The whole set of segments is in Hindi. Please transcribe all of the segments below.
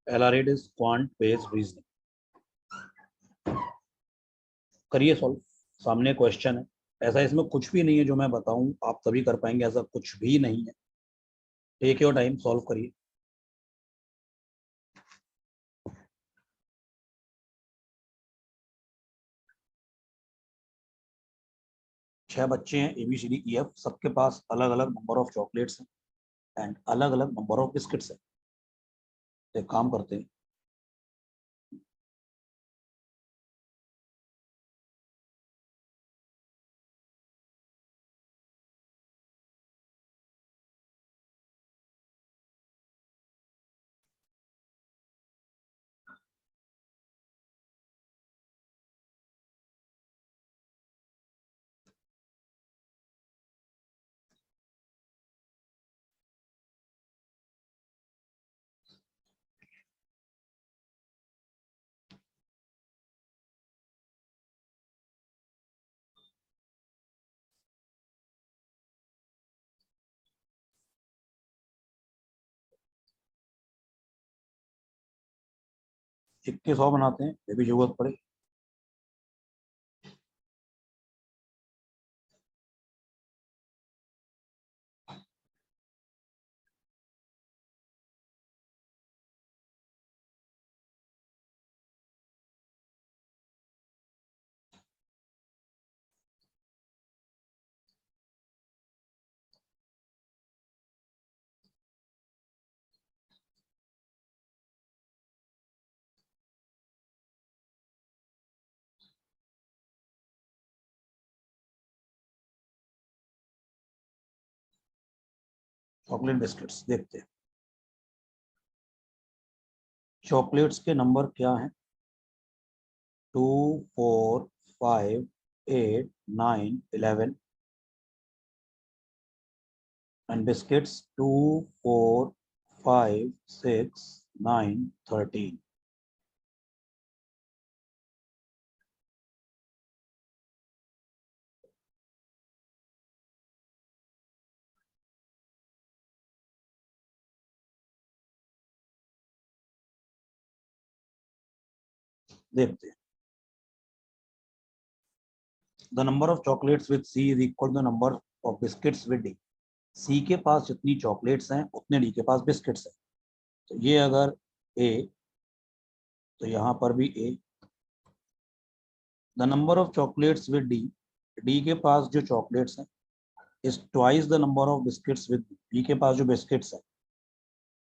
LR8 is quant based reasoning. करिए सॉल्व, सामने क्वेश्चन है। ऐसा इसमें कुछ भी नहीं है जो मैं बताऊं आप तभी कर पाएंगे, ऐसा कुछ भी नहीं है। टेक योर टाइम, सॉल्व करिए। छह बच्चे हैं ABCDEF, सबके पास अलग अलग नंबर ऑफ चॉकलेट्स हैं एंड अलग अलग नंबर ऑफ बिस्किट्स हैं। तो एक काम करते हैं, इक्के 100 बनाते हैं, ये भी जरूरत पड़े। चॉकलेट बिस्किट्स देखते हैं। चॉकलेट्स के नंबर क्या हैं? 2, 4, 5, 8, 9, 11 एंड बिस्किट्स 2, 4, 5, 6, 9, 13। देखते हैं। The number of chocolates with C is equal to the number of biscuits with D। C के पास जितनी चॉकलेट्स हैं उतने D के पास बिस्किट्स हैं। तो ये अगर A, तो यहाँ पर भी A। The number of chocolates with D, D के पास जो चॉकलेट्स हैं is twice the number of biscuits with B के पास जो बिस्किट्स हैं।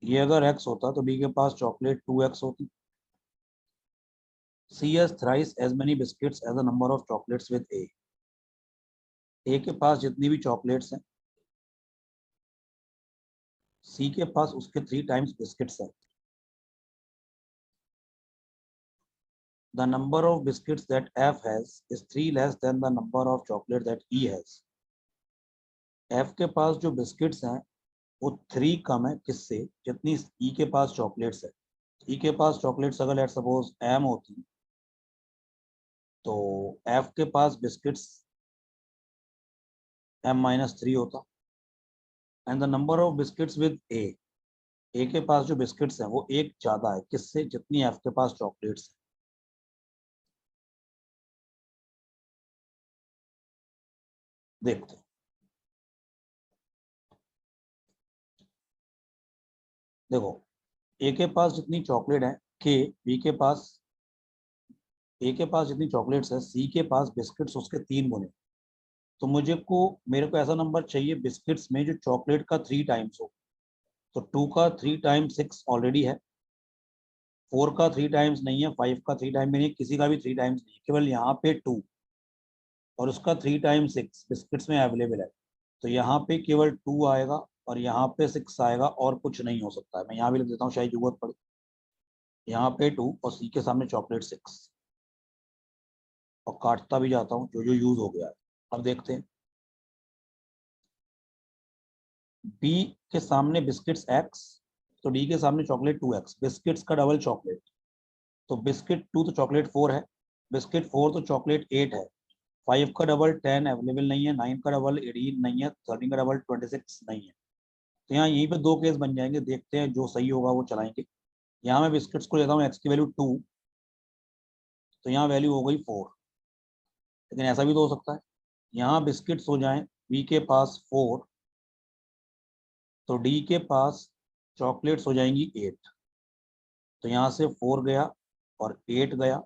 ये अगर X होता तो B के पास चॉकलेट 2X होती। C has thrice as many biscuits as the number of chocolates with A। A के पास जितनी भी चॉकलेट्स हैं C के पास उसके 3 टाइम्स बिस्किट्स हैं। The number of biscuits that F has is 3 less than the number of chocolate that E has। F के पास जो बिस्किट्स हैं वो 3 कम है किससे? जितनी E के पास चॉकलेट्स है। E के पास चॉकलेट्स अगर लेट सपोज M होती तो F के पास बिस्किट्स M-3 होता। And the number of biscuits with A के पास जो बिस्किट्स हैं वो एक ज्यादा है किससे? जितनी F के पास चॉकलेट्स है। देखते हैं। देखो, ए के पास जितनी चॉकलेट है के, बी के पास ए के पास जितनी चॉकलेट्स है सी के पास बिस्किट्स उसके 3 गुने। तो मेरे को ऐसा नंबर चाहिए बिस्किट्स में जो चॉकलेट का 3 टाइम्स हो। तो 2 का 3 टाइम्स 6 ऑलरेडी है, 4 का 3 टाइम्स नहीं है, 5 का 3 टाइम भी नहीं, किसी का भी 3 टाइम्स नहीं, केवल यहाँ पे 2 और उसका 3 टाइम्स 6 बिस्किट्स में अवेलेबल है। तो यहाँ पे केवल 2 आएगा और यहाँ पे 6 आएगा और कुछ नहीं हो सकता है। मैं यहाँ भी लिख देता हूँ शायद जरूरत पड़े। यहाँ पे 2 और सी के सामने चॉकलेट 6 और काटता भी जाता हूँ जो जो यूज हो गया है। अब देखते हैं। बी के सामने बिस्किट्स X, तो डी के सामने चॉकलेट 2X, बिस्किट्स का डबल चॉकलेट। तो बिस्किट 2 तो चॉकलेट 4 है, बिस्किट 4 तो चॉकलेट 8 है। 5 का डबल 10 अवेलेबल नहीं है, 9 का डबल 18 नहीं है, 13 का डबल 26 नहीं है। तो यहाँ यहीं पे 2 केस बन जाएंगे, देखते हैं जो सही होगा वो चलाएंगे। यहाँ मैं बिस्किट्स को लेता हूँ एक्स की वैल्यू 2, तो यहाँ वैल्यू हो गई 4। लेकिन ऐसा भी तो हो सकता है, यहाँ बिस्किट्स हो जाएं बी के पास 4, तो डी के पास चॉकलेट्स हो जाएंगी 8। तो यहाँ से 4 गया और 8 गया,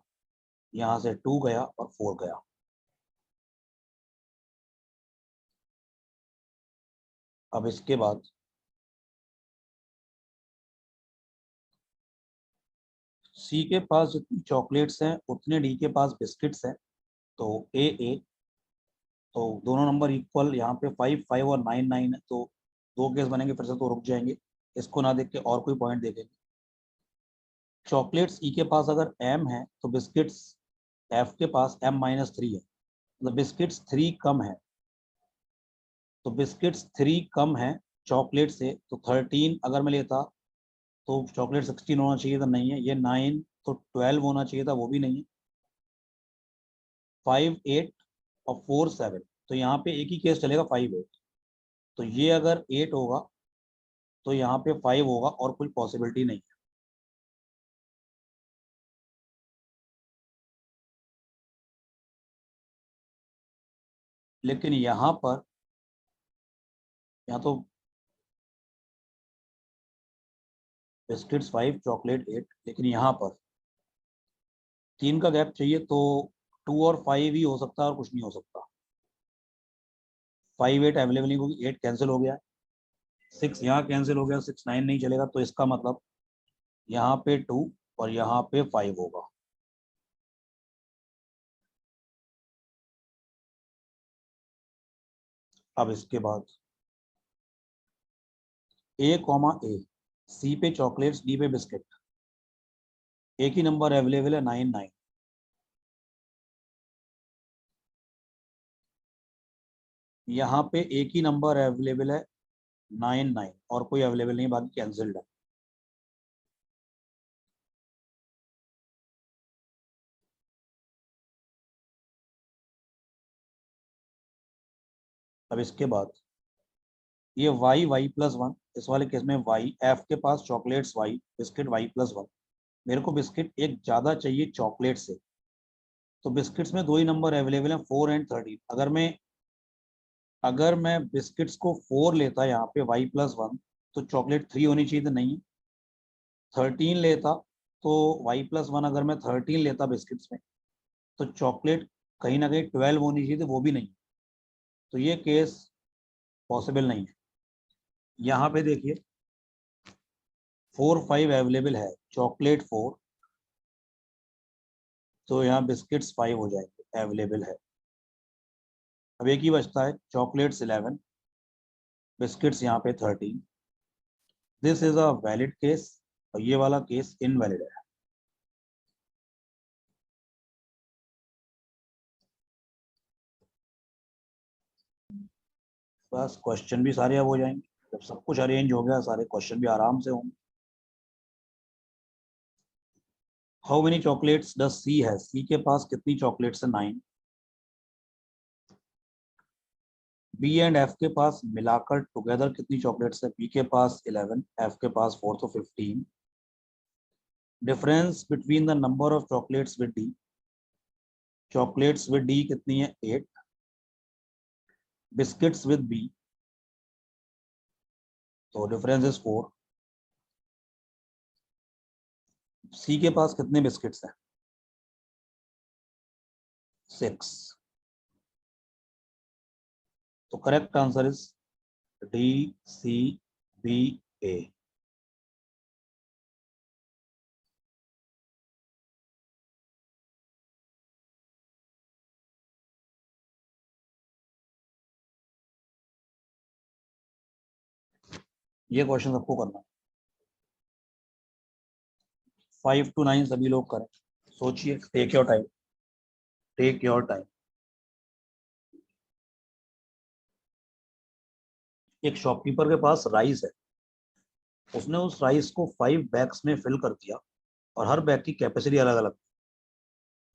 यहाँ से 2 गया और 4 गया। अब इसके बाद सी के पास जितनी चॉकलेट्स हैं उतने डी के पास बिस्किट्स हैं, तो ए, तो दोनों नंबर इक्वल, यहाँ पे 5 5 और 9 9 है, तो दो केस बनेंगे, फिर से तो रुक जाएंगे। इसको ना देख के और कोई पॉइंट देखेंगे। चॉकलेट्स ई के पास अगर एम है तो बिस्किट्स एफ के पास M-3 है, मतलब बिस्किट्स 3 कम है, तो बिस्किट्स 3 कम है चॉकलेट से, तो 13 अगर मैं लेता तो चॉकलेट 16 होना चाहिए था, नहीं है। ये 9 तो 12 होना चाहिए था, वो भी नहीं है। 5 8 और 4 7, तो यहाँ पे एक ही केस चलेगा 5 8। तो ये अगर 8 होगा तो यहाँ पे 5 होगा और कोई पॉसिबिलिटी नहीं है। लेकिन यहाँ पर, यहाँ तो बिस्किट्स 5 चॉकलेट 8, लेकिन यहाँ पर 3 का गैप चाहिए, तो 2 और 5 ही हो सकता है और कुछ नहीं हो सकता। 5 8 अवेलेबल नहीं, क्योंकि 8 कैंसिल हो गया, 6 यहाँ कैंसिल हो गया, 6 9 नहीं चलेगा, तो इसका मतलब यहाँ पे 2 और यहाँ पे 5 होगा। अब इसके बाद A, सी पे चॉकलेट्स डी पे बिस्किट, एक ही नंबर अवेलेबल है 9 9। यहाँ पे एक ही नंबर अवेलेबल है 9 9 और कोई अवेलेबल नहीं, बाकी कैंसिल्ड है। अब इसके बाद ये y+1, इस वाले केस में y, f के पास चॉकलेट्स y, बिस्किट y+1। मेरे को बिस्किट एक ज्यादा चाहिए चॉकलेट से, तो बिस्किट्स में दो ही नंबर अवेलेबल हैं 4 एंड 13। अगर मैं बिस्किट्स को 4 लेता यहाँ पे y+1, तो चॉकलेट 3 होनी चाहिए, तो नहीं। 13 लेता, तो y+1 अगर मैं 13 लेता बिस्किट्स में, तो चॉकलेट कहीं ना कहीं 12 होनी चाहिए, तो वो भी नहीं। तो ये केस पॉसिबल नहीं है। यहाँ पे देखिए 4 5 अवेलेबल है, चॉकलेट 4, तो यहाँ बिस्किट्स 5 हो जाएंगे, अवेलेबल है। अब एक ही बचता है, चॉकलेट्स 11, बिस्किट्स यहाँ पे 13। This is a valid case, और ये वाला केस इनवैलिड है। बस क्वेश्चन भी सारे अब हो जाएंगे, जब सब कुछ अरेंज हो गया सारे क्वेश्चन भी आराम से होंगे। How many chocolates does she है, सी के पास कितनी चॉकलेट्स है 9। बी एंड एफ के पास मिलाकर टुगेदर कितनी चॉकलेट्स है, बी के पास 11, एफ के पास 4, तो 15। Difference between the number of chocolates with D, chocolates with D कितनी है 8, बिस्किट्स विद बी, तो डिफरेंस इज 4। सी के पास कितने बिस्किट्स हैं 6, तो correct answer is D C B A. ये क्वेश्चन सबको करना है, 5 to 9 सभी लोग करें। सोचिए, take your time, take your time. एक शॉपकीपर के पास राइस है, उसने उस राइस को 5 बैग्स में फिल कर दिया, और हर बैग की कैपेसिटी अलग अलग।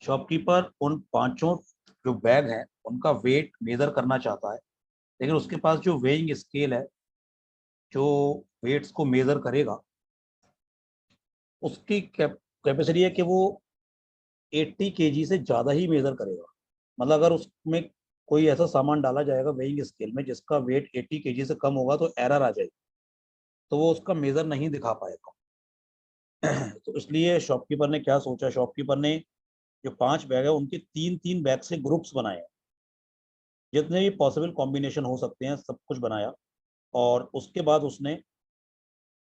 शॉपकीपर उन पांचों जो बैग हैं उनका वेट मेजर करना चाहता है, लेकिन उसके पास जो वेइंग स्केल है, जो वेट्स को मेजर करेगा, उसकी कैपेसिटी है कि वो 80 केजी से ज़्यादा ही मेजर करेगा। मतलब अगर उसमें कोई ऐसा सामान डाला जाएगा वेइंग स्केल में जिसका वेट 80 केजी से कम होगा तो एरर आ जाएगी, तो वो उसका मेजर नहीं दिखा पाएगा। तो इसलिए शॉपकीपर ने क्या सोचा, शॉपकीपर ने जो 5 बैग है उनके 3-3 बैग से ग्रुप्स बनाए हैं, जितने भी पॉसिबल कॉम्बिनेशन हो सकते हैं सब कुछ बनाया। और उसके बाद उसने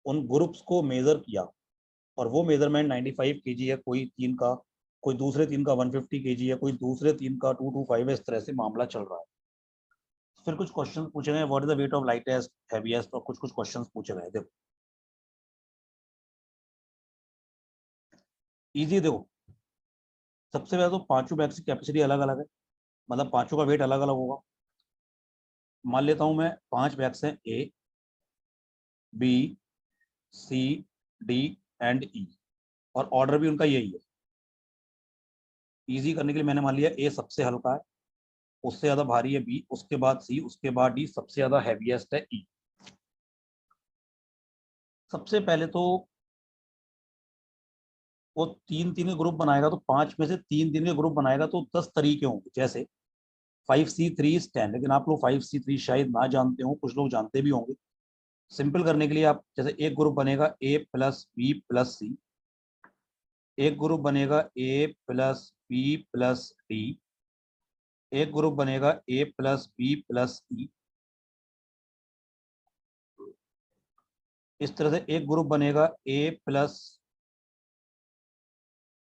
उन ग्रुप्स को मेजर किया, और वो मेजरमेंट 95 केजी है कोई तीन का, कोई दूसरे तीन का 150 केजी है, कोई दूसरे तीन का 225 है। इस तरह से मामला चल रहा है। फिर कुछ क्वेश्चन पूछे गए, what is the weight of lightest heaviest, और कुछ कुछ क्वेश्चन पूछे गए। देखो इजी, देखो सबसे पहले तो पांचों बैग की कैपेसिटी अलग अलग है, मतलब पांचों का वेट अलग अलग होगा। मान लेता हूं मैं 5 बैग्स हैं, A B C D and E, और ऑर्डर भी उनका यही है। इजी करने के लिए मैंने मान लिया ए सबसे हल्का है, उससे ज्यादा भारी है बी, उसके बाद सी, उसके बाद डी, सबसे ज्यादा हैवीएस्ट है ई। सबसे पहले तो वो तीन तीन के ग्रुप बनाएगा, तो 5 में से तीन तीन के ग्रुप बनाएगा तो 10 तरीके होंगे। जैसे 5C3 is 10, लेकिन आप लोग 5C3 शायद ना जानते हो, कुछ लोग जानते भी होंगे। सिंपल करने के लिए आप जैसे एक ग्रुप बनेगा A plus B plus C, एक ग्रुप बनेगा A plus B plus D, एक ग्रुप बनेगा A plus B plus E, इस तरह से एक ग्रुप बनेगा A plus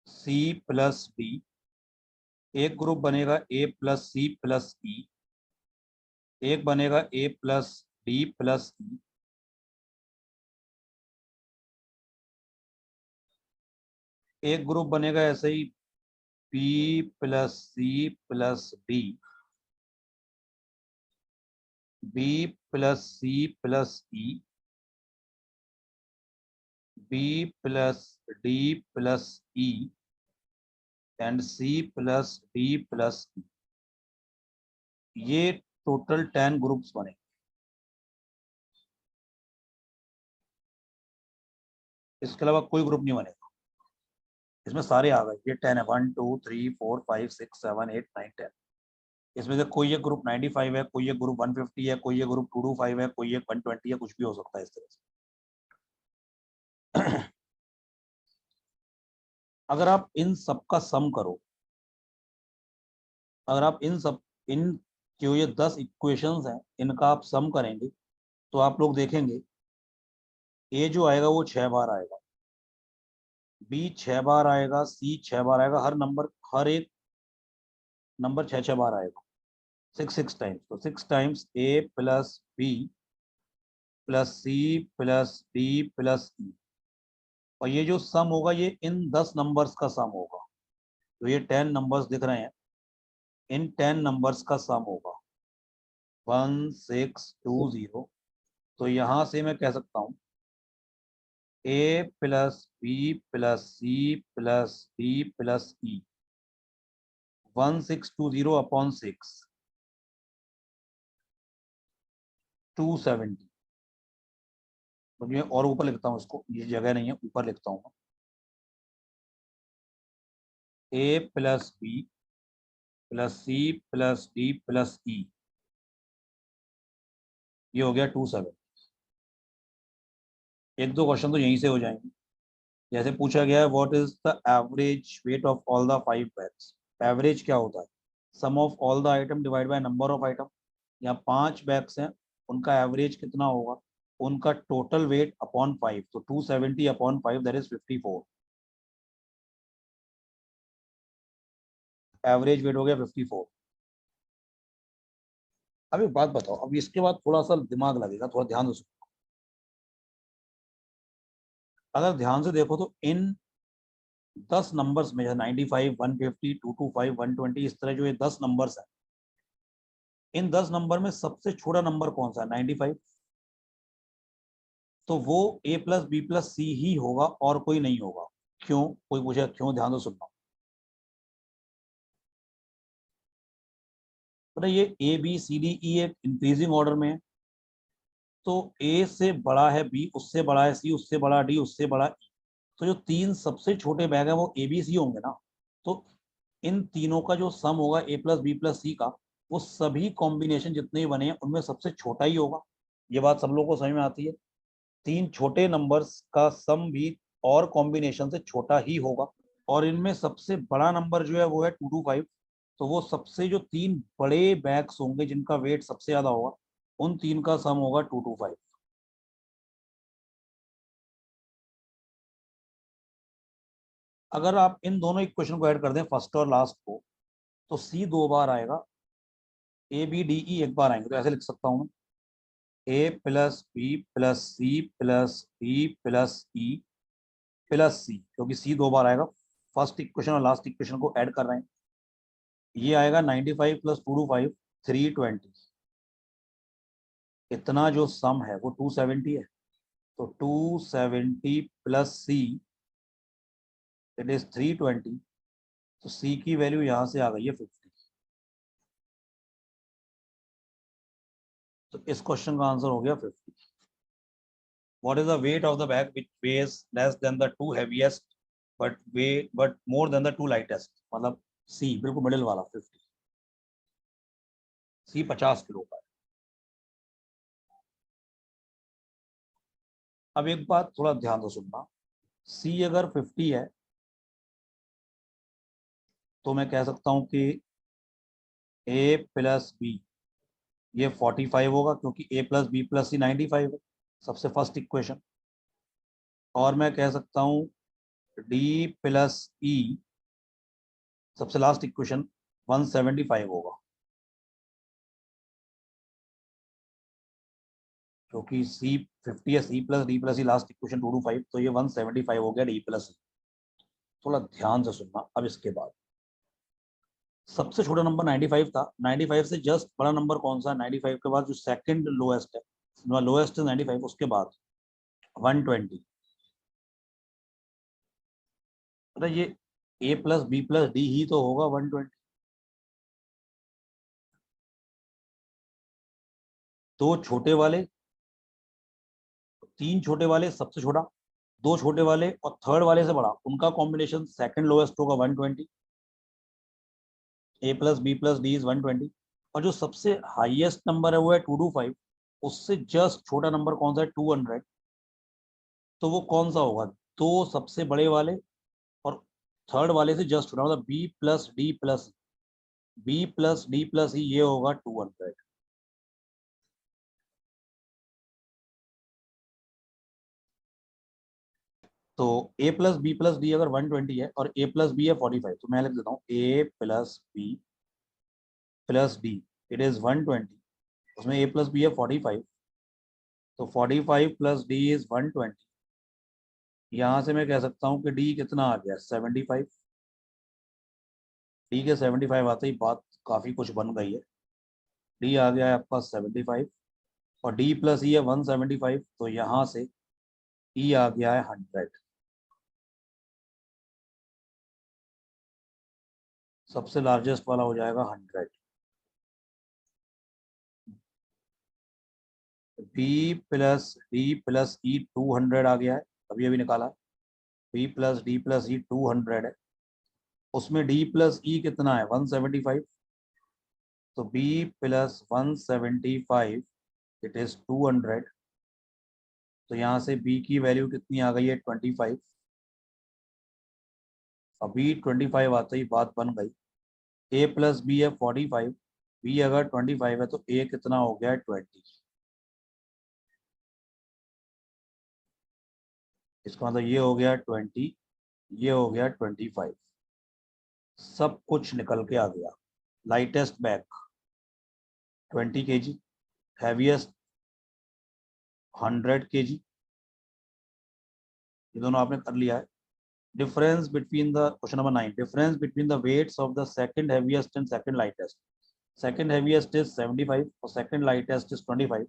C plus D, एक ग्रुप बनेगा A plus C plus E, एक बनेगा A plus D plus E, एक ग्रुप बनेगा ऐसे ही B plus C plus D, B plus C plus E, B plus D plus E, and C plus D plus E. ये टोटल 10 ग्रुप्स बने। इसके अलावा कोई ग्रुप नहीं बनेगा। इसमें सारे आ गए, ये 10 है, 1 2 3 4 5 6 7 8 9 10। इसमें से कोई एक ग्रुप 95 है, कोई एक ग्रुप 150 है, कोई एक ग्रुप 225 है, कोई एक 120 है, कुछ भी हो सकता है इस तरह से। अगर आप इन सब का सम करो, अगर आप इन जो ये 10 इक्वेशंस हैं इनका आप सम करेंगे, तो आप लोग देखेंगे ए जो आएगा वो 6 बार आएगा, बी 6 बार आएगा, सी 6 बार आएगा, हर एक नंबर 6 बार आएगा, 6 टाइम्स। तो 6 times A plus B plus C plus D plus E, और ये जो सम होगा ये इन 10 नंबर्स का सम होगा। तो ये 10 नंबर्स दिख रहे हैं, इन 10 नंबर्स का सम होगा 1620। तो यहां से मैं कह सकता हूं A plus B plus C plus D plus E 1620/6 270। तो मैं और ऊपर लिखता हूँ इसको, ये जगह नहीं है, ऊपर लिखता हूँ A plus B plus C plus D plus E, ये हो गया 270। एक दो क्वेश्चन तो यहीं से हो जाएंगे। जैसे पूछा गया है what is the average weight of all the 5 bags. Average क्या होता है, sum of all the item divide by number of item. यहाँ 5 बैग्स हैं, उनका एवरेज कितना होगा, उनका टोटल वेट अपॉन 5, तो 270/5 दैट इज 54। एवरेज वेट हो गया 54। अब एक बात बताओ, अब इसके बाद थोड़ा सा दिमाग लगेगा, थोड़ा ध्यान दो। अगर ध्यान से देखो तो इन 10 नंबर्स में 95 150 225 120, इस तरह जो ये 10 नंबर्स हैं, इन 10 नंबर में सबसे छोटा नंबर कौन सा है, 95। तो वो ए प्लस बी प्लस सी ही होगा और कोई नहीं होगा। क्यों, कोई पूछे क्यों, ध्यान दो सुनना। मतलब ये ए बी सी डी ई एक इंक्रीजिंग ऑर्डर में है, तो ए से बड़ा है बी, उससे बड़ा है सी, उससे बड़ा डी, उससे बड़ा ई। तो जो तीन सबसे छोटे बैग है वो ए बी सी होंगे ना, तो इन तीनों का जो सम होगा ए प्लस बी प्लस सी का, वो सभी कॉम्बिनेशन जितने भी बने हैं उनमें सबसे छोटा ही होगा। ये बात सब लोगों को समझ में आती है। तीन छोटे नंबर्स का सम भी और कॉम्बिनेशन से छोटा ही होगा, और इनमें सबसे बड़ा नंबर जो है वो है 225। तो वो सबसे जो तीन बड़े बैग्स होंगे जिनका वेट सबसे ज्यादा होगा, उन तीन का सम होगा 225। अगर आप इन दोनों इक्वेशन को ऐड कर दें, फर्स्ट और लास्ट को, तो सी दो बार आएगा, ए बी डी ई एक बार आएंगे। तो ऐसे लिख सकता हूँ, A plus B plus C plus D plus E plus C, क्योंकि सी दो बार आएगा। फर्स्ट इक्वेशन और लास्ट इक्वेशन को ऐड कर रहे हैं, ये आएगा 95 प्लस 225 320। इतना जो सम है वो 270 है। तो 270 प्लस सी, इट इज 320। तो सी की वैल्यू यहां से आ गई है 50। तो इस क्वेश्चन का आंसर हो गया 50। What is the weight of the bag which weighs less than the two heaviest but more than the two lightest? मतलब सी बिल्कुल मिडिल वाला 50। सी 50 किलो का है। अब एक बात थोड़ा ध्यान से सुनना, सी अगर 50 है तो मैं कह सकता हूं कि ए प्लस बी ये 45 होगा, क्योंकि ए प्लस बी प्लस सी 95 है, सबसे फर्स्ट इक्वेशन। और मैं कह सकता हूं डी प्लस ई, सबसे लास्ट इक्वेशन, 175 होगा, क्योंकि सी 50 है, सी प्लस डी प्लस सी लास्ट इक्वेशन 225, तो ये 175 हो गया डी प्लस सी। थोड़ा ध्यान से सुनना। अब इसके बाद सबसे छोटा नंबर 95 था, 95 से जस्ट बड़ा नंबर कौन सा, 95 के बाद जो सेकंड लोएस्ट है, लोएस्ट है 95, उसके बाद 120। अरे ये ए प्लस बी प्लस डी ही तो होगा 120। दो छोटे वाले, तीन छोटे वाले सबसे छोटा, दो छोटे वाले और थर्ड वाले से बड़ा, उनका कॉम्बिनेशन सेकंड लोएस्ट होगा 120। A plus B plus D is 120। और जो सबसे हाईएस्ट नंबर है वो है 225। उससे जस्ट छोटा नंबर कौन सा है, 200। तो वो कौन सा होगा, दो सबसे बड़े वाले और थर्ड वाले से जस्ट छोटा, मतलब B plus D plus, B plus D plus ही, ये होगा 200। तो A plus B plus D अगर 120 है और ए प्लस बी है 45, तो मैं लिख देता हूँ A plus B plus D, it is 120। उसमें ए प्लस बी है 45, तो 45 प्लस डी इज 120। यहाँ से मैं कह सकता हूँ कि डी कितना आ गया, 75। डी के 75 आते ही बात काफ़ी कुछ बन गई है। डी आ गया है आपका 75, और डी प्लस ई है 175, तो यहाँ से ई आ गया है 100। सबसे लार्जेस्ट वाला हो जाएगा 100। बी प्लस डी प्लस ई 200 आ गया है, अभी अभी निकाला। बी प्लस डी प्लस ई 200 है। उसमें डी प्लस ई कितना है, 175। तो बी प्लस 175, इट इज 200। तो यहाँ से बी की वैल्यू कितनी आ गई है, 25। अभी 25 आते ही बात बन गई। ए प्लस बी है 45, बी अगर 25 है तो ए कितना हो गया है, 20। इसका मतलब ये हो गया 20, ये हो गया 25। सब कुछ निकल के आ गया। Lightest bag 20 kg, heaviest 100 kg, ये दोनों आपने कर लिया है। Difference between the, question number 9, difference between the weights of the second heaviest and second lightest. Second heaviest is 75 और second lightest is 25।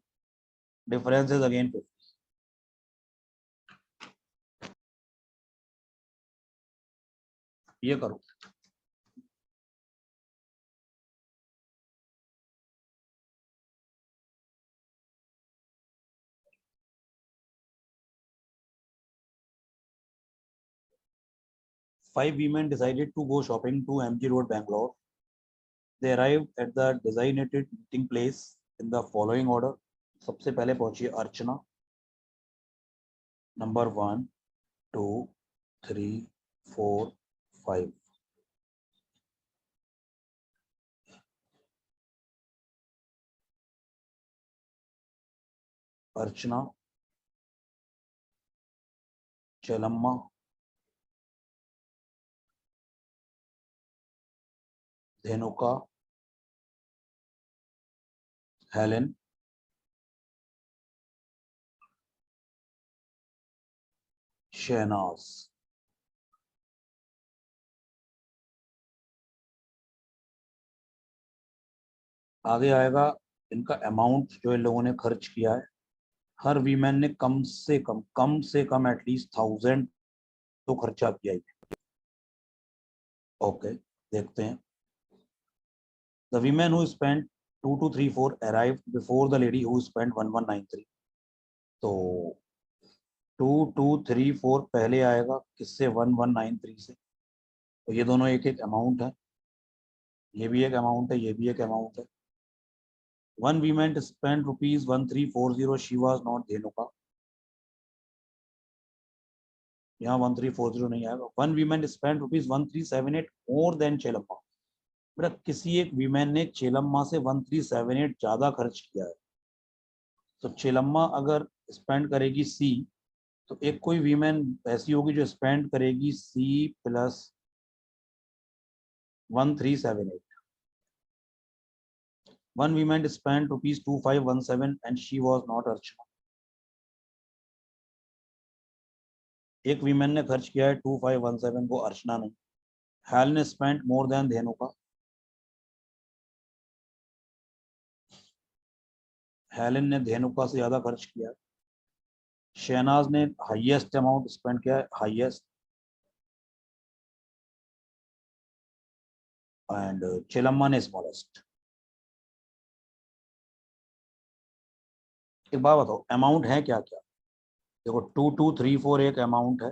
Difference is again 50। ये करो। 5 women decided to go shopping to MG Road, Bangalore. They arrived at the designated meeting place in the following order. सबसे पहले पहुंची अर्चना, नंबर 1, 2, 3, 4, 5. अर्चना, चेलम्मा, धेनुका, हेलेन, शहनाज. आगे आएगा इनका अमाउंट जो इन लोगों ने खर्च किया है. हर वीमेन ने कम से कम एटलीस्ट 1000 तो खर्चा किया ही. ओके, देखते हैं. The women who spent 2234 arrived before the lady who spent 1193. तो 2234 पहले आएगा किससे? 1193 से. तो ये दोनों एक एक अमाउंट है, ये भी एक अमाउंट है, ये भी एक अमाउंट है. One woman spent rupees 1340. She was not Dhenuka. यहाँ 1340 नहीं आएगा. One woman spent rupees 1378 more than चेलम्मा. बेटा किसी एक वीमेन ने चेलम्मा से 1378 ज्यादा खर्च किया है. तो चेलम्मा अगर स्पेंड करेगी सी, तो एक कोई वीमेन ऐसी होगी जो स्पेंड करेगी C plus 1378. One woman spent rupees 2517 and she was not Archana. एक वीमेन ने खर्च किया है 2517 को, अर्चना नहीं. हेल ने spent more than Dhenuka. Helen ने धेनुका से ज्यादा खर्च किया है. शहनाज ने हाईएस्ट अमाउंट स्पेंड किया है, हाईएस्ट. एंड चेलम्मा ने स्मॉलेस्ट. एक बात बताओ, अमाउंट है क्या क्या? देखो 2234 एक अमाउंट है,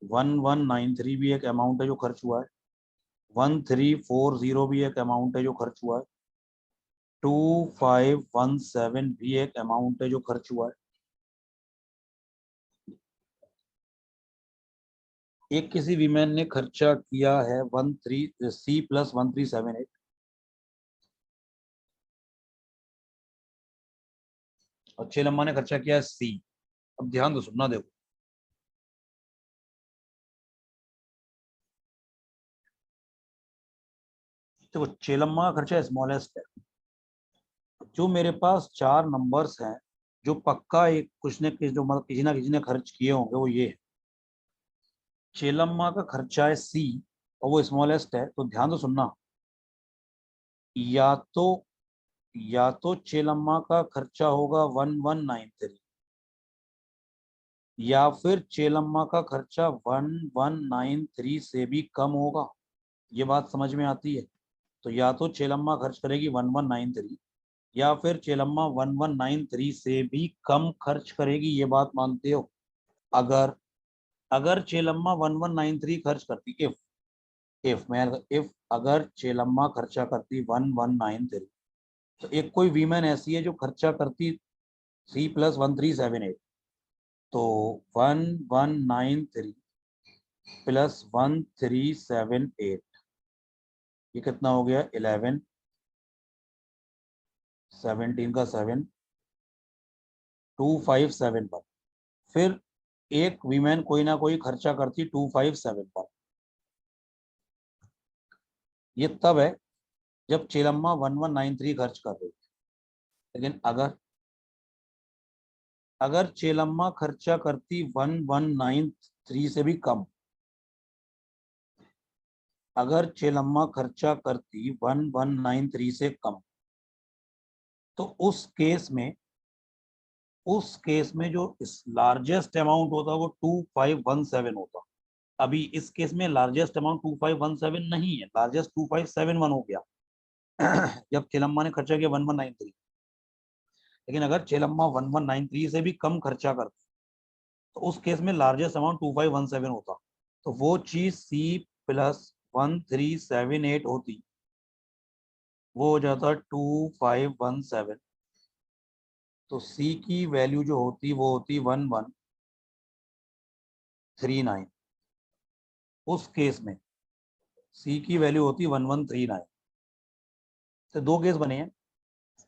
1193 भी एक अमाउंट है जो खर्च हुआ है, 1340 भी एक अमाउंट है जो खर्च हुआ है, 2517 भी एक अमाउंट है जो खर्च हुआ है. एक किसी वीमेन ने खर्चा किया है 13 सी प्लस 1378. और चेलम्मा ने खर्चा किया है सी. अब ध्यान दो, सुनना. देखो चेलम्मा का खर्चा स्मॉलेस्ट है. जो मेरे पास 4 नंबर्स हैं जो पक्का एक कुछ ने जो मतलब किसी ना किसी ने खर्च किए होंगे, वो ये है. चेलम्मा का खर्चा है सी और वो स्मॉलेस्ट है. तो ध्यान दो, सुनना. या तो चेलम्मा का खर्चा होगा 1193, या फिर चेलम्मा का खर्चा 1193 से भी कम होगा. ये बात समझ में आती है? तो या तो चेलम्मा खर्च करेगी 1193, या फिर चेलम्मा 1193 से भी कम खर्च करेगी. ये बात मानते हो? अगर चेलम्मा 1193 खर्च करती, इफ अगर चेलम्मा खर्चा करती 1193, तो एक कोई वीमेन ऐसी है जो खर्चा करती सी प्लस 1378. तो 1193 प्लस 1378, ये कितना हो गया? 11, 17 का 7, 2571. फिर एक वीमेन कोई ना कोई खर्चा करती 257 पर. ये तब है जब चेलम्मा 1193 खर्च कर रही है. लेकिन अगर चेलम्मा खर्चा करती 1193 से भी कम, अगर चेलम्मा खर्चा करती 1193 से कम, तो उस केस में जो लार्जेस्ट अमाउंट होता वो 2517 होता. अभी इस केस में लार्जेस्ट अमाउंट 2517 नहीं है, लार्जेस्ट 2571 हो गया जब चेलम्मा ने खर्चा किया 1193. लेकिन अगर चेलम्मा 1193 से भी कम खर्चा करती, तो उस केस में लार्जेस्ट अमाउंट 2517 होता, तो वो चीज C प्लस 1378 होती, वो हो जाता 2517। तो C की वैल्यू जो होती वो होती 1139। उस केस में C की वैल्यू होती 1139। तो दो केस बने हैं,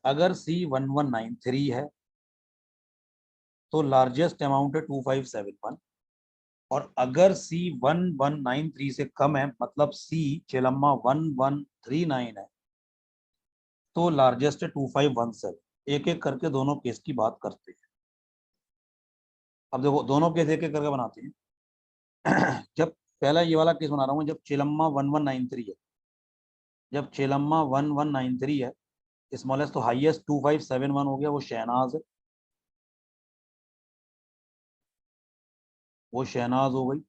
अगर C 1193 है तो लार्जेस्ट अमाउंट है 2571, और अगर C 1193 से कम है, मतलब C चेलम्मा 1139 है, तो लार्जेस्ट है 2517। एक एक करके दोनों केस की बात करते हैं। अब देखो दोनों केस एक एक करके बनाते हैं। जब पहला ये वाला केस बना रहा हूँ, जब चेलम्मा 1193 है, जब चेलम्मा 1193 है, स्मॉलेस्ट तो हाईएस्ट 2571 हो गया, वो शहनाज है, वो शहनाज हो गई।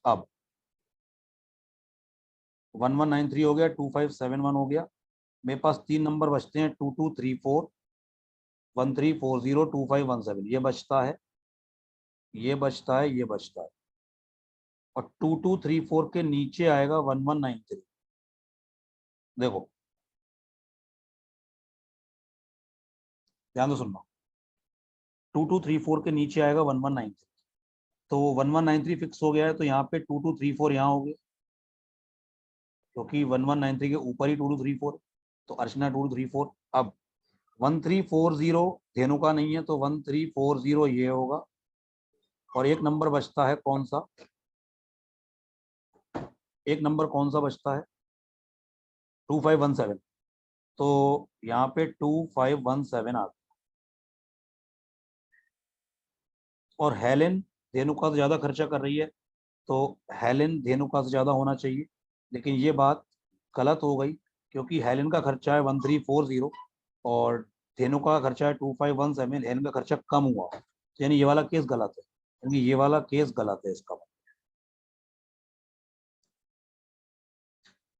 अब 1193 हो गया, 2571 हो गया, मेरे पास तीन नंबर बचते हैं, 2234, 1340, 2517। ये बचता है, ये बचता है, ये बचता है, और 2234 के नीचे आएगा 1193। देखो ध्यान से सुनना, 2234 के नीचे आएगा 1193, तो 1193 फिक्स हो गया है, तो यहाँ पे 2234 यहाँ हो गया, क्योंकि 1193 के ऊपर ही 2234, तो अर्चना 2234। अब 1340 धेनु का नहीं है, तो 1340 ये होगा, और एक नंबर बचता है कौन सा, एक नंबर कौन सा बचता है, 2517। तो यहाँ पे 2517 आ गया, और हेलेन धेनुका से ज्यादा खर्चा कर रही है, तो हेलेन धेनुका से ज्यादा होना चाहिए, लेकिन ये बात गलत हो गई, क्योंकि हेलेन का खर्चा है 1340 और धेनुका का खर्चा है 2517। हेलेन का खर्चा कम हुआ, तो यानी ये वाला केस गलत है, यानी ये वाला केस गलत है, इसका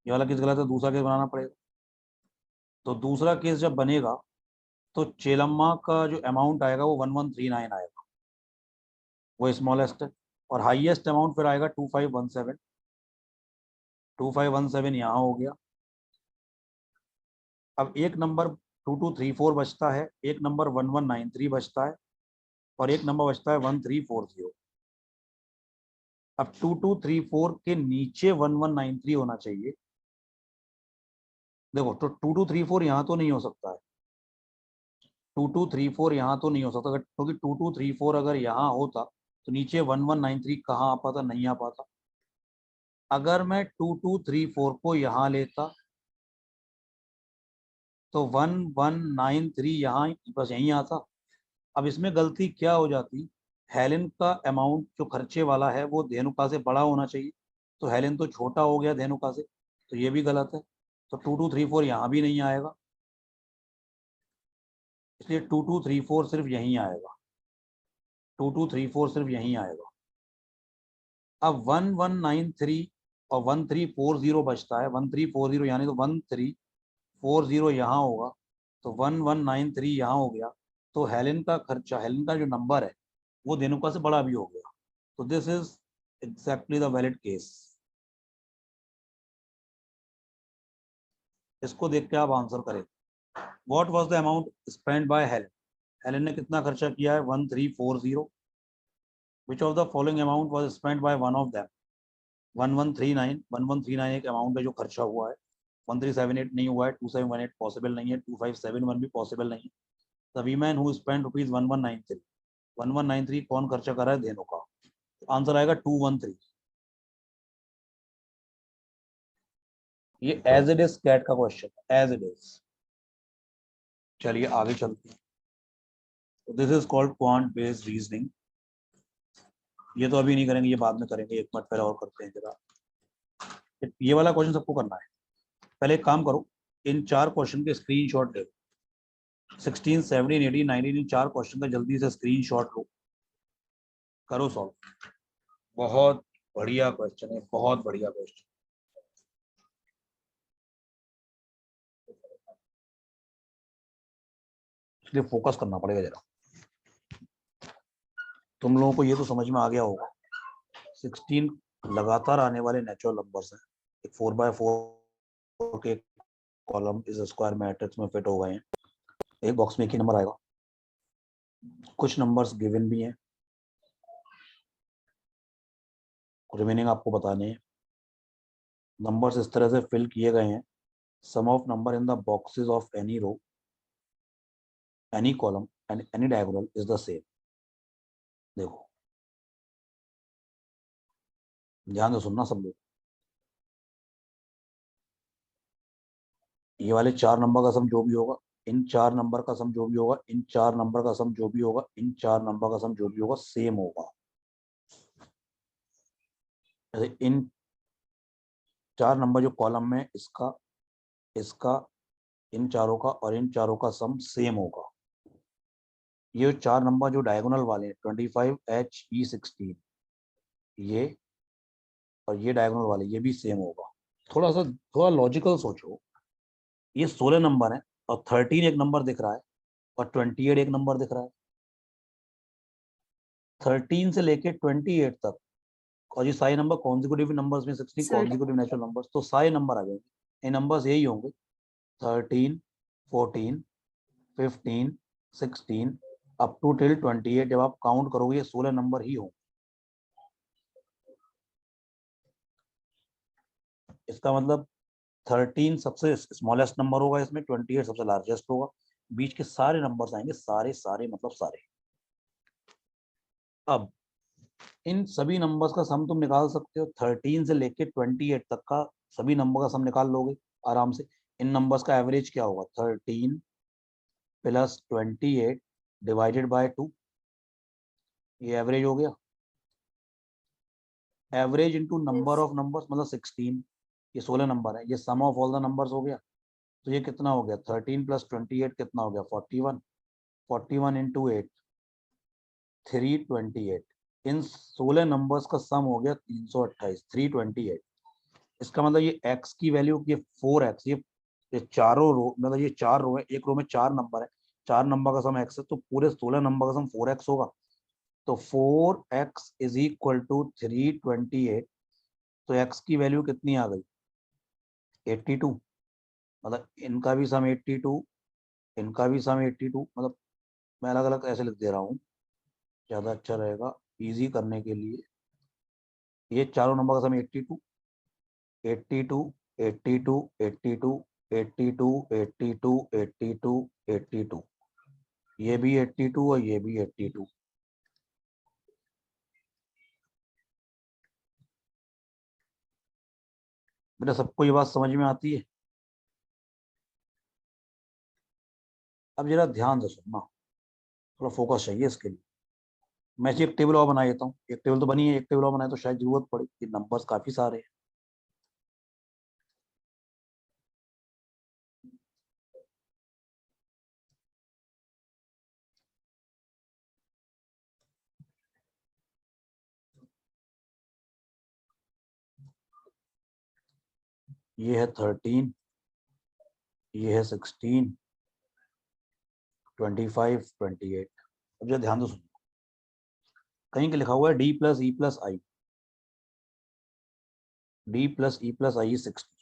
ये वाला केस गलत है, दूसरा केस बनाना पड़ेगा। तो दूसरा केस जब बनेगा, तो चेलम्मा का जो अमाउंट आएगा वो 1139 आएगा, वो स्मॉलेस्ट है, और हाईएस्ट अमाउंट फिर आएगा 2517। 2517 यहाँ हो गया। अब एक नंबर 2234 बचता है, एक नंबर 1193 बचता है, और एक नंबर बचता है 1340। अब 2234 के नीचे 1193 होना चाहिए। देखो तो 2234 यहाँ तो नहीं हो सकता है, 2234 यहाँ तो नहीं हो सकता, क्योंकि 2234 अगर यहाँ होता तो नीचे 1193 कहाँ आ पाता, नहीं आ पाता। अगर मैं 2234 को यहाँ लेता तो 1193 यहाँ बस यहीं आता। अब इसमें गलती क्या हो जाती, हेलेन का अमाउंट जो खर्चे वाला है वो धेनुका से बड़ा होना चाहिए, तो हेलेन तो छोटा हो गया धेनुका से, तो ये भी गलत है। तो 2234 यहाँ भी नहीं आएगा, इसलिए 2234 सिर्फ यहीं आएगा, 2234 सिर्फ यहीं आएगा। अब 1193 और 1340 बचता है, 1340 यानी तो 1340 यहाँ होगा, तो 1193 यहाँ हो गया, तो हेलेन का खर्चा, हेलेन का जो नंबर है वो धेनुका से बड़ा भी हो गया। तो this is exactly the valid case. इसको देख के आप आंसर करें। What was the amount spend by Helen, Helen ने कितना खर्चा किया है 1340। Which of the following amount was spend by one of them, 1139। 1139 एक अमाउंट है जो खर्चा हुआ है, 1378 नहीं हुआ है, 2718 पॉसिबल नहीं है, 2571 भी पॉसिबल नहीं है। The women who spend rupees 1193, 1193 कौन खर्चा कर रहा है, धेनु का, आंसर आएगा 213। ये एज इट इज कैट का क्वेश्चन, एज इट इज। चलिए आगे चलते हैं। This is called quant based reasoning. ये तो अभी नहीं करेंगे, ये बाद में करेंगे, एक मिनट पहले और करते हैं जरा। ये वाला क्वेश्चन सबको करना है। पहले एक काम करो, इन चार क्वेश्चन के स्क्रीनशॉट ले लो, 16, 17, 18, 19, इन चार क्वेश्चन का जल्दी से स्क्रीनशॉट लो, करो सॉल्व। बहुत बढ़िया क्वेश्चन है, बहुत बढ़िया क्वेश्चन, इसलिए फोकस करना पड़ेगा जरा। तुम लोगों को ये तो समझ में आ गया होगा 16 लगातार आने वाले नेचुरल नंबर्स हैं। एक 4x4 के कॉलम इस स्क्वायर मैट्रिक्स में फिट हो गए हैं। एक बॉक्स में एक ही नंबर आएगा। कुछ नंबर्स गिवन भी हैं, रिमेनिंग आपको बताने हैं। नंबर्स इस तरह से फिल किए गए हैं, sum of number in the boxes of any row, any column and any diagonal is the same. देखो ध्यान से सुनना सब लोग। ये वाले 4 नंबर का सम जो भी होगा, इन 4 नंबर का सम जो भी होगा, इन 4 नंबर का सम जो भी होगा, इन 4 नंबर का सम जो भी होगा, सेम होगा। जैसे इन 4 नंबर जो कॉलम में, इसका, इसका, इन चारों का और इन चारों का सम सेम होगा। ये 4 नंबर जो डायगोनल वाले 25HE16, ये और ये डायगोनल वाले ये भी सेम होगा। थोड़ा लॉजिकल सोचो। ये 16 नंबर है और 13 एक नंबर दिख रहा है और 28 एक नंबर दिख रहा है। 13 से लेके 28 तक, और ये सारे नंबर कॉन्जिक्यूटिव नंबर्स में 16 सर कॉन्जिक्यूटिव नेचुरल नंबर्स, तो सारे नंबर आ जाएंगे। ये नंबर्स यही होंगे 13, 14, 15, 16 अप टू टिल 28। जब आप काउंट करोगे ये 16 नंबर ही होंगे। इसका मतलब 13 सबसे स्मॉलेस्ट नंबर होगा, इसमें 28 सबसे लार्जेस्ट होगा। बीच के सारे नंबर्स आएंगे, सारे सारे मतलब सारे। अब इन सभी नंबर्स का सम तुम निकाल सकते हो। 13 से लेके 28 तक का सभी नंबर का सम निकाल लोगे आराम से। इन नंबर्स का एवरेज क्या होगा? 13 प्लस 28 डिवाइडेड बाय 2, ये एवरेज हो गया। Average into number of numbers मतलब 16, ये 16 नंबर है, ये सम ऑफ ऑल द नंबर्स हो गया। तो ये कितना हो गया? 13 प्लस 28 कितना हो गया? 41। 41 इंटू 8, 328। इन 16 नंबर्स का सम हो गया 328, 328। इसका मतलब ये x की वैल्यू, ये 4x, ये चारों रो, मतलब ये 4 रो है, एक रो में 4 नंबर है, 4 नंबर का सम x है, तो पूरे 16 नंबर का सम 4x होगा। तो 4x इज इक्वल टू 328। तो x की वैल्यू कितनी आ गई? 82। मतलब इनका भी सम 82, इनका भी सम 82। मतलब मैं अलग अलग ऐसे लिख दे रहा हूँ, ज़्यादा अच्छा रहेगा इजी करने के लिए। ये चारों नंबर का सम 82, 82, 82, 82, 82, 82, 82, 82, ये भी 82 और ये भी 82। बेटा सबको ये बात समझ में आती है? अब जरा ध्यान से सुनना, थोड़ा फोकस चाहिए इसके लिए। मैं एक टेबल और बना देता हूँ। एक टेबल तो बनी है, एक टेबल और बनाए तो शायद जरूरत पड़े, ये नंबर्स काफी सारे हैं। ये है 13, ये है 16, 25, 28। अब जरा ध्यान से सुनो, कहीं के लिखा हुआ है d प्लस ई प्लस आई, d प्लस ई प्लस आई 60।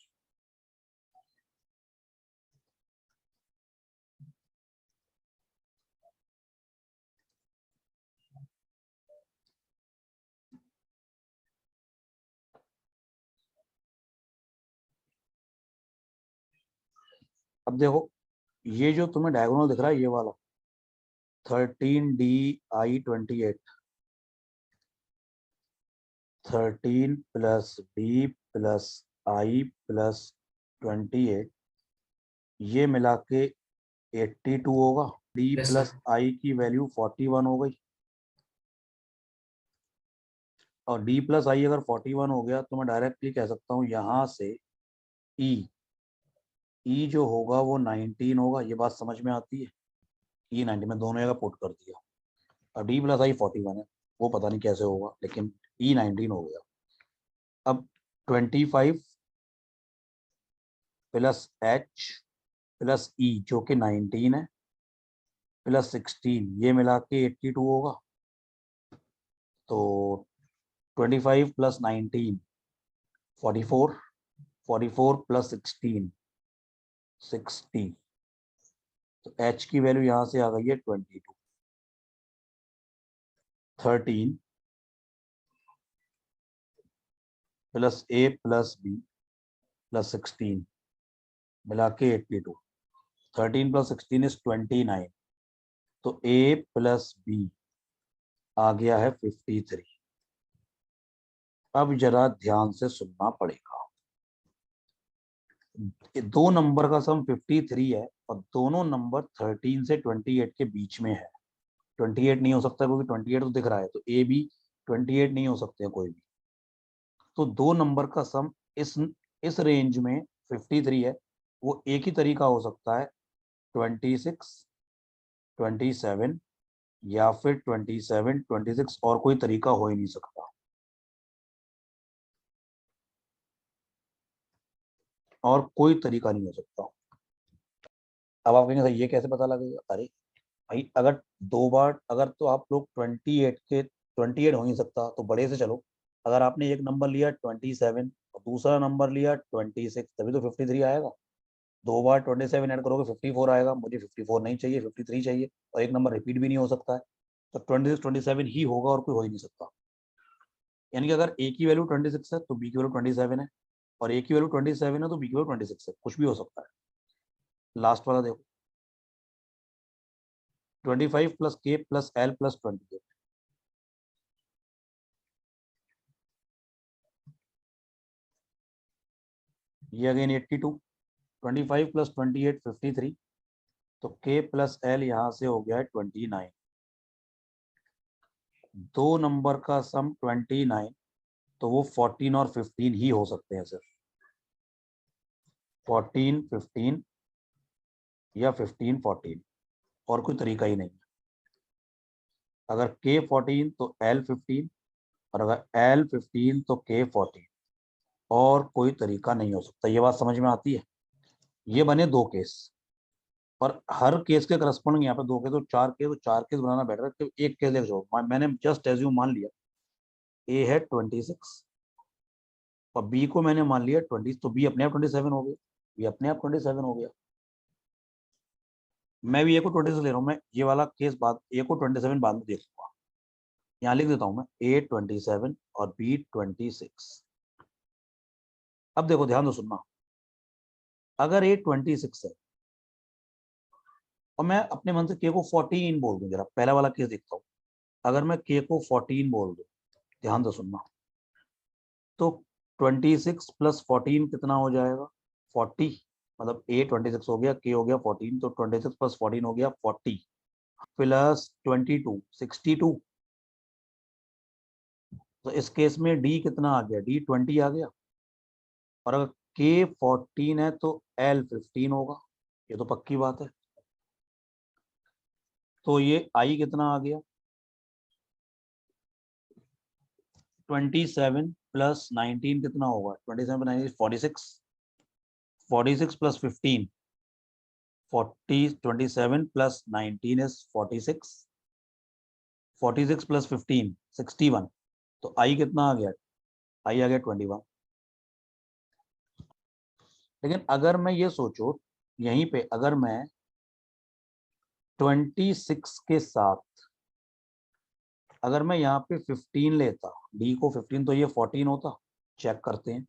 अब देखो, ये जो तुम्हें डायगोनल दिख रहा है ये वाला 13D I 28, 13 plus D plus I plus 28, ये मिला के 82 होगा। D yes plus sir. I की वैल्यू 41 हो गई, और D प्लस आई अगर 41 हो गया तो मैं डायरेक्टली कह सकता हूँ यहाँ से E, E जो होगा वो 19 होगा। ये बात समझ में आती है? E 19 में दोनों जगह पुट कर दिया। और D प्लस आई 41 है, वो पता नहीं कैसे होगा, लेकिन E 19 हो गया। अब 25 प्लस H प्लस E जो कि 19 है, प्लस 16, ये मिला के 82 होगा। तो 25 प्लस 19 44, 44 प्लस 16 60। तो h की वैल्यू यहां से आ गई है 22। 13 plus a plus b plus 16 मिला के 82। 13 प्लस 16 इज 29। तो a प्लस b आ गया है 53। अब जरा ध्यान से सुनना पड़ेगा। ये दो नंबर का सम 53 है और दोनों नंबर 13 से 28 के बीच में है। 28 नहीं हो सकता क्योंकि 28 तो दिख रहा है, तो ए बी 28 नहीं हो सकते कोई भी। तो दो नंबर का सम इस रेंज में 53 है। वो एक ही तरीका हो सकता है 26 27 या फिर 27 26, और कोई तरीका हो ही नहीं सकता। और कोई तरीका नहीं हो सकता। अब आप कहेंगे ये कैसे पता लगेगा? अरे भाई, अगर दो बार अगर तो आप लोग 28 हो नहीं सकता तो बड़े से चलो। अगर आपने एक नंबर लिया 27 और दूसरा नंबर लिया 26, तभी तो 53 आएगा। दो बार 27 ऐड करोगे 54 आएगा। मुझे 54 नहीं चाहिए, 53 चाहिए। और एक नंबर रिपीट भी नहीं हो सकता है। तो 26 27 ही होगा और कोई हो ही नहीं सकता। यानी कि अगर ए की वैल्यू 26 है तो बी की वैल्यू 27 है, और ए की वैल्यू 27 है तो बी की वैल्यू 26 है। कुछ भी हो सकता है। लास्ट वाला देखो, 25 प्लस के प्लस एल प्लस 28। ये अगेन 82। 25 प्लस 28 53। तो के प्लस एल यहाँ से हो गया है 29। दो नंबर का सम 29, तो वो 14 और 15 ही हो सकते हैं सिर्फ। 14 15 या 15 14, और कोई तरीका ही नहीं। अगर के 14 तो एल 15, और अगर एल 15 तो के 14, और कोई तरीका नहीं हो सकता। ये बात समझ में आती है? ये बने दो केस, और हर केस के करस्पॉन्डिंग यहाँ पे दो केस, तो चार केस, तो चार केस बनाना बेटर है। तो एक केस देख लो, मैंने जस्ट एज्यूम मान लिया ए है 26 और बी को मैंने मान लिया 20, तो बी अपने आप 27 हो गया। बी अपने आप 27 हो गया। मैं भी ए को 26 ले रहा हूँ। मैं ये वाला केस बाद, ए को 27 बाद में देख लूंगा। यहाँ लिख देता हूँ मैं ए 27 और बी 26। अब देखो ध्यान से सुनना। अगर ए 26 है और मैं अपने मन से के को 14 बोल दूं, जरा पहला वाला केस देखता हूँ। अगर मैं के को 14 बोल दूं, ध्यान से सुनना, तो 26 प्लस 14 कितना हो जाएगा? 40। मतलब ए 26 हो गया, के हो गया 14, तो 26 प्लस 14 हो गया 40 प्लस 22 62। तो इस केस में डी कितना आ गया? डी 20 आ गया। और अगर के 14 है तो एल 15 होगा। ये तो पक्की बात है। तो ये आई कितना आ गया? 27 प्लस 19 कितना होगा? 27 19 46। 46 प्लस 15 40। 27 plus 19 is 46। 46 प्लस 15 61। तो आई कितना आ गया? आई आ गया 21। लेकिन अगर मैं ये सोचो, यहीं पे अगर मैं 26 के साथ अगर मैं यहाँ पे 15 लेता, डी को 15, तो ये 14 होता। चेक करते हैं।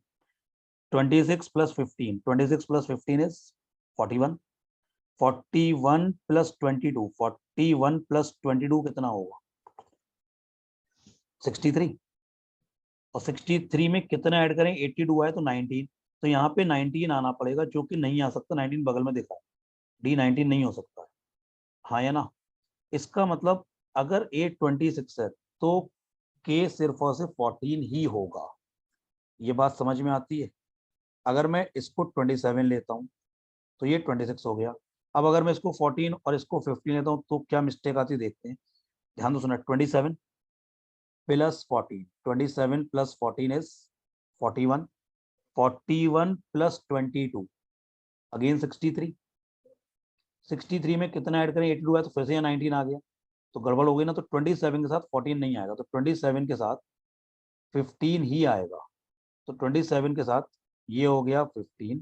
26 plus 15, 26 plus 15 is 41। 41 plus 22, 41 plus 22 कितना होगा? 63। और 63 में कितना ऐड करें? 82 आए तो 19। तो यहाँ पे 19 आना पड़ेगा, जो कि नहीं आ सकता। 19 बगल में दिखा है, डी 19 नहीं हो सकता है। हाँ या ना? इसका मतलब अगर ए 26 है तो के सिर्फ और सिर्फ 14 ही होगा। ये बात समझ में आती है? अगर मैं इसको 27 लेता हूँ तो ये 26 हो गया। अब अगर मैं इसको 14 और इसको 15 लेता हूँ तो क्या मिस्टेक आती है, देखते हैं। ध्यान दो सुना। 27 plus 14, 27 plus 14 is 41। 41 plus 22 again 63। 63 में कितना ऐड करें? 82 है तो फिर से यहाँ 19 आ गया। तो गड़बड़ हो गई ना, तो 27 के साथ 14 नहीं आएगा, तो 27 के साथ 15 ही आएगा। तो 27 के साथ ये हो गया 15,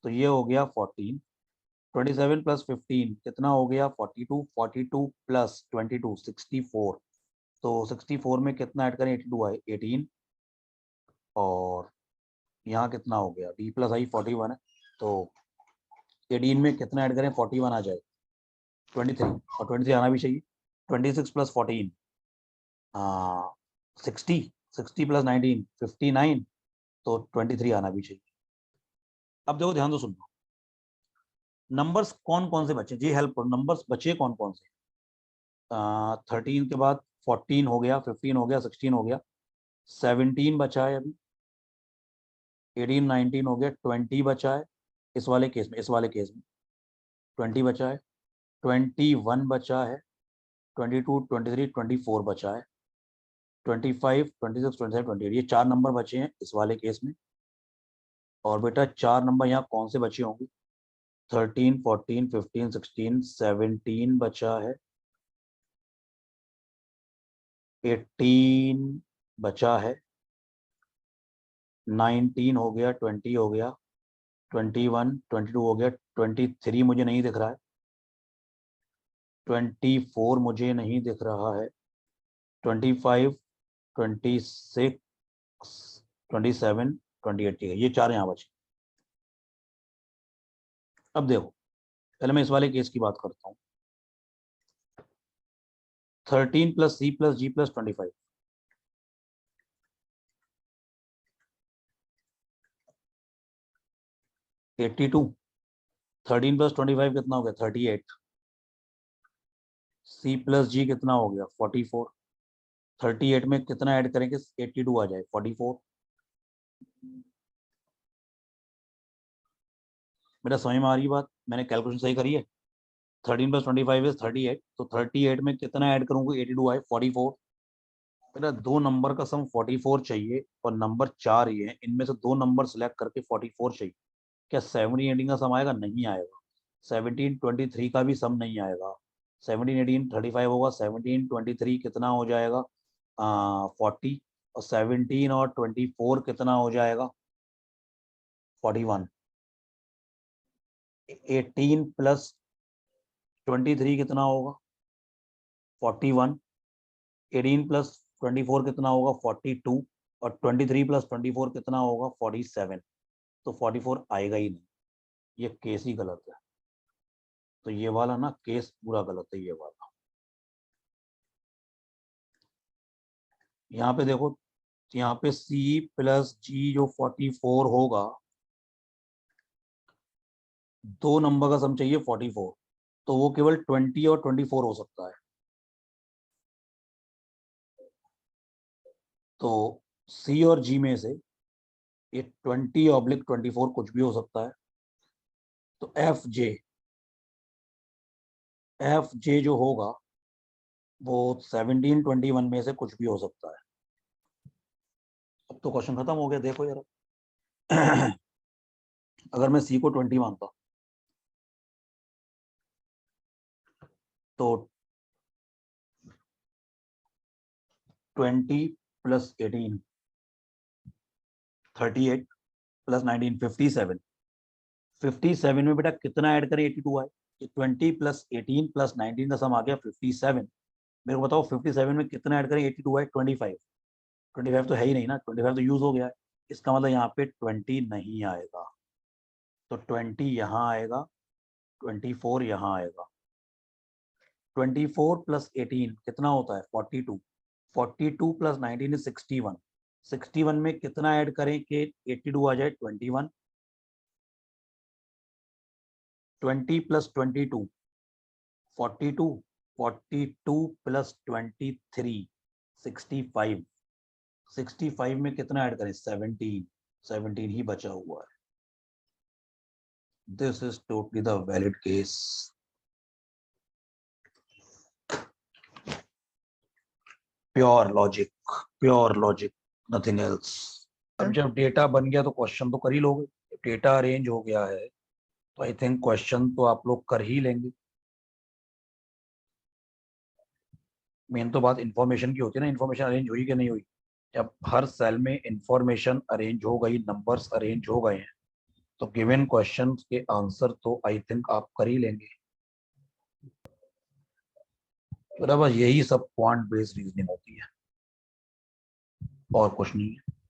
तो ये हो गया 14। 27 प्लस 15 कितना हो गया 42, 42 प्लस 22 64। तो 64 में कितना ऐड करें, 82 आए 18, और यहाँ कितना हो गया, d प्लस आई 41 है, तो 18 में कितना ऐड करें, 41 आ जाए 23, और 23 आना भी चाहिए। 26 प्लस 14 60, 60 प्लस 19 59, तो 23 आना भी चाहिए। अब देखो ध्यान दो, सुनो, नंबर्स कौन कौन से बचे जी, हेल्प करो, नंबर्स बचे कौन कौन से। 13 के बाद 14 हो गया, 15 हो गया, 16 हो गया, 17 बचा है अभी, 18 19 हो गया, 20 बचा है इस वाले केस में, इस वाले केस में 20 बचा है, 21 बचा है, 22 23 24 बचा है, 25 26 27 28, ये 4 नंबर बचे हैं इस वाले केस में। और बेटा 4 नंबर यहाँ कौन से बचे होंगे, 13 14 15 16 17 बचा है, 18 बचा है, 19 हो गया, 20 हो गया, 21 22 हो गया, 23 मुझे नहीं दिख रहा है, 24 मुझे नहीं दिख रहा है, 25 26 27 28, ठीक है, ये 4 यहाँ बचे। अब देखो पहले मैं इस वाले केस की बात करता हूँ, 13 प्लस सी प्लस जी प्लस 25, 82, 13 प्लस 25 कितना हो गया 38, सी प्लस जी कितना हो गया 44, 38 में कितना ऐड करेंगे 82 आ जाए 44। मेरा समझ में आ रही बात, मैंने कैलकुलेशन सही करी है। 13 प्लस 25 इज 38, तो 38 में कितना ऐड करूंगा 82 आए 44। मेरा दो नंबर का सम 44 चाहिए और नंबर 4 ही है, इनमें से दो नंबर सिलेक्ट करके 44 चाहिए। क्या 17 18 का सम आएगा, नहीं आएगा। 17 23 का भी सम नहीं आएगा। 17 18 35 होगा, 17 23 कितना हो जाएगा 40, और 17 और 24 कितना हो जाएगा 41। 18 प्लस 23 कितना होगा 41, 18 प्लस 24 कितना होगा 42, और 23 प्लस 24 कितना होगा 47। तो 44 आएगा ही नहीं, ये केस ही गलत है। तो ये वाला ना केस पूरा गलत है, ये वाला। यहाँ पे देखो, यहाँ पे सी प्लस जी जो 44 होगा, दो नंबर का सम चाहिए 44, तो वो केवल 20 और 24 हो सकता है। तो सी और जी में से ये 20/24 कुछ भी हो सकता है। तो एफ जे जो होगा वो 17 21 में से कुछ भी हो सकता है। अब तो क्वेश्चन खत्म हो गया, देखो यार। अगर मैं सी को 20 मानता तो 20 प्लस 18 38 प्लस 19 57। 57 में बेटा कितना ऐड करें 82 आए, 20 प्लस 18 प्लस 19 का सम आ गया 57। मेरे को बताओ 57 में कितना ऐड करें 82 आए 25। 25 तो है ही नहीं ना, 25 तो यूज हो गया है, इसका मतलब यहाँ पे 20 नहीं आएगा। तो 20 यहाँ आएगा, 24 यहाँ आएगा। 24 प्लस 18 कितना होता है 42, 42 प्लस 19 इज 61। 61 में कितना ऐड करें कि 82 आ जाए 21। 20 प्लस 22 42, 42 प्लस 23 65। 65 में कितना ऐड करें 17, 17 ही बचा हुआ है। This is totally the valid case. Pure logic, pure logic, nothing else. अब जब डेटा बन गया तो क्वेश्चन तो कर ही लोगे, डेटा अरेंज हो गया है तो आई थिंक क्वेश्चन तो आप लोग कर ही लेंगे। मेन तो बात इंफॉर्मेशन की होती है ना, इंफॉर्मेशन अरेंज हुई कि नहीं हुई। जब हर सेल में इंफॉर्मेशन अरेंज हो गई, नंबर्स अरेंज हो गए हैं, तो गिवन क्वेश्चन के आंसर तो आई थिंक आप कर ही लेंगे। बराबर, यही सब क्वांट बेस्ड रीजनिंग होती है और कुछ नहीं है।